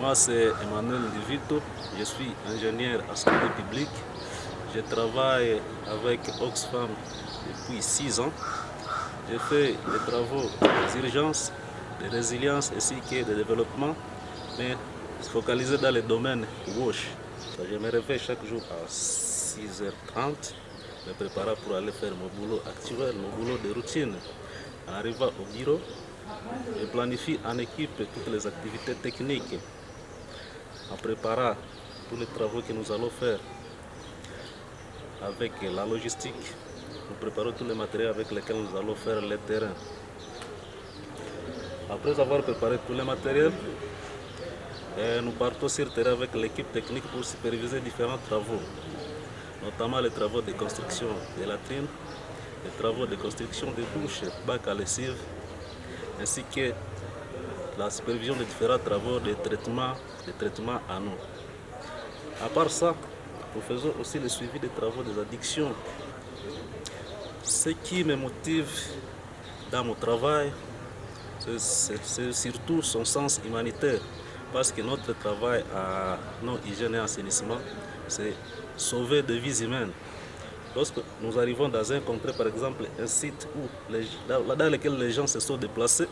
Moi, c'est Emmanuel Ndivito, je suis ingénieur en santé publique. Je travaille avec Oxfam depuis 6 ans. Je fais des travaux d'urgence, de résilience ainsi que de développement, mais focalisé dans les domaines WASH. Je me réveille chaque jour à 6h30, me préparant pour aller faire mon boulot actuel, mon boulot de routine. En arrivant au bureau, je planifie en équipe toutes les activités techniques, en préparant tous les travaux que nous allons faire avec la logistique. Nous préparons tous les matériels avec lesquels nous allons faire le terrain. Après avoir préparé tous les matériels, nous partons sur le terrain avec l'équipe technique pour superviser différents travaux, notamment les travaux de construction des latrines, les travaux de construction des douches, bacs à lessive, ainsi que la supervision des différents travaux de traitement en eau. À part ça, nous faisons aussi le suivi des travaux des addictions. Ce qui me motive dans mon travail, c'est surtout son sens humanitaire, parce que notre travail à non hygiène et assainissement, c'est sauver des vies humaines. Lorsque nous arrivons dans un contrée, par exemple un site dans lequel les gens se sont déplacés,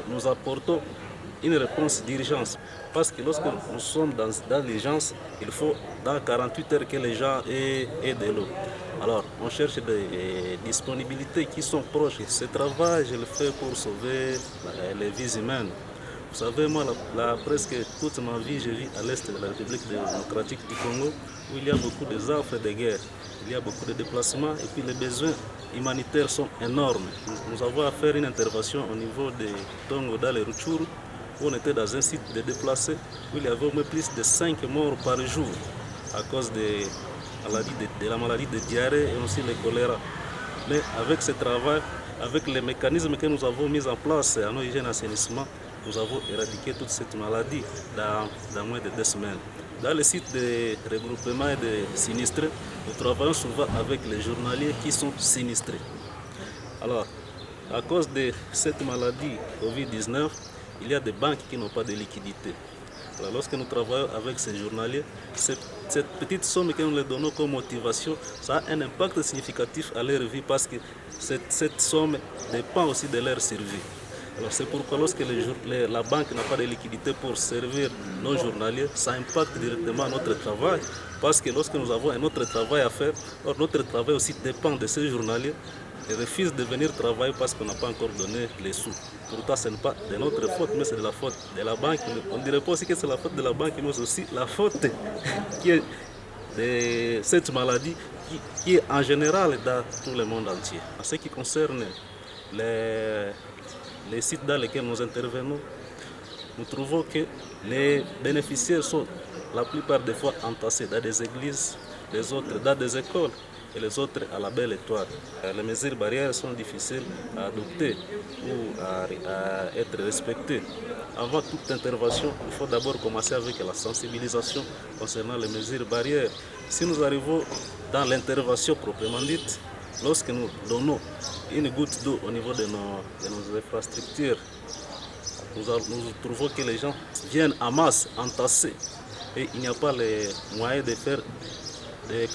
nous apportons une réponse d'urgence. Parce que lorsque nous sommes dans l'urgence, il faut dans 48 heures que les gens aient de l'eau. Alors, on cherche des disponibilités qui sont proches. Ce travail, je le fais pour sauver les vies humaines. Vous savez, moi, presque toute ma vie, je vis à l'est de la République démocratique du Congo, où il y a beaucoup de affres de guerre, il y a beaucoup de déplacements, et puis les besoins humanitaires sont énormes. Nous avons à faire une intervention au niveau de Tongo, dans les Rutshuru, où on était dans un site de déplacés, où il y avait au moins plus de 5 morts par jour, à cause de la maladie de diarrhée et aussi le choléra. Mais avec ce travail, avec les mécanismes que nous avons mis en place à nos hygiènes assainissement, nous avons éradiqué toute cette maladie dans moins de 2 semaines. Dans le site de regroupement et de sinistrés, nous travaillons souvent avec les journaliers qui sont sinistrés. Alors, à cause de cette maladie Covid-19, il y a des banques qui n'ont pas de liquidité. Alors, lorsque nous travaillons avec ces journaliers, cette petite somme que nous leur donnons comme motivation, ça a un impact significatif à leur vie parce que cette somme dépend aussi de leur survie. Alors c'est pourquoi lorsque la banque n'a pas de liquidité pour servir nos journaliers, ça impacte directement notre travail. Parce que lorsque nous avons un autre travail à faire, or notre travail aussi dépend de ces journaliers. Ils refusent de venir travailler parce qu'on n'a pas encore donné les sous. Pourtant, ce n'est pas de notre faute, mais c'est de la faute de la banque. On ne dirait pas aussi que c'est la faute de la banque, mais c'est aussi la faute qui est de cette maladie qui est en général dans tout le monde entier. En ce qui concerne les sites dans lesquels nous intervenons, nous trouvons que les bénéficiaires sont la plupart des fois entassés dans des églises, les autres dans des écoles et les autres à la belle étoile. Les mesures barrières sont difficiles à adopter ou à être respectées. Avant toute intervention, il faut d'abord commencer avec la sensibilisation concernant les mesures barrières. Si nous arrivons dans l'intervention proprement dite, lorsque nous donnons une goutte d'eau au niveau de nos infrastructures, nous trouvons que les gens viennent en masse, entassés, et il n'y a pas les moyens de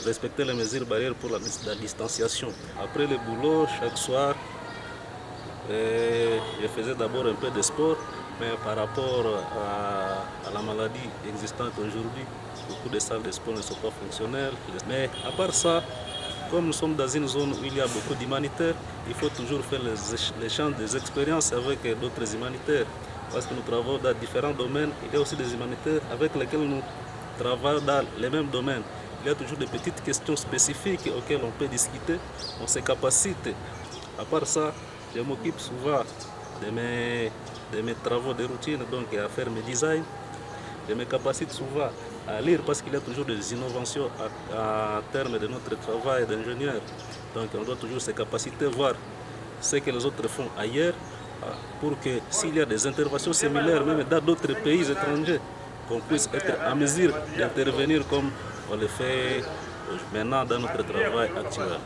respecter les mesures barrières pour la distanciation. Après le boulot, chaque soir, je faisais d'abord un peu de sport, mais par rapport à la maladie existante aujourd'hui, beaucoup de salles de sport ne sont pas fonctionnelles. Mais à part ça, comme nous sommes dans une zone où il y a beaucoup d'humanitaires, il faut toujours faire l'échange des expériences avec d'autres humanitaires. Parce que nous travaillons dans différents domaines, il y a aussi des humanitaires avec lesquels nous travaillons dans les mêmes domaines. Il y a toujours des petites questions spécifiques auxquelles on peut discuter, on se capacite. À part ça, je m'occupe souvent de mes travaux de routine, donc à faire mes designs. Je me capacite souvent à lire parce qu'il y a toujours des innovations à terme de notre travail d'ingénieur. Donc on doit toujours se capaciter, voir ce que les autres font ailleurs pour que s'il y a des interventions similaires, même dans d'autres pays étrangers, qu'on puisse être en mesure d'intervenir comme on le fait maintenant dans notre travail actuel.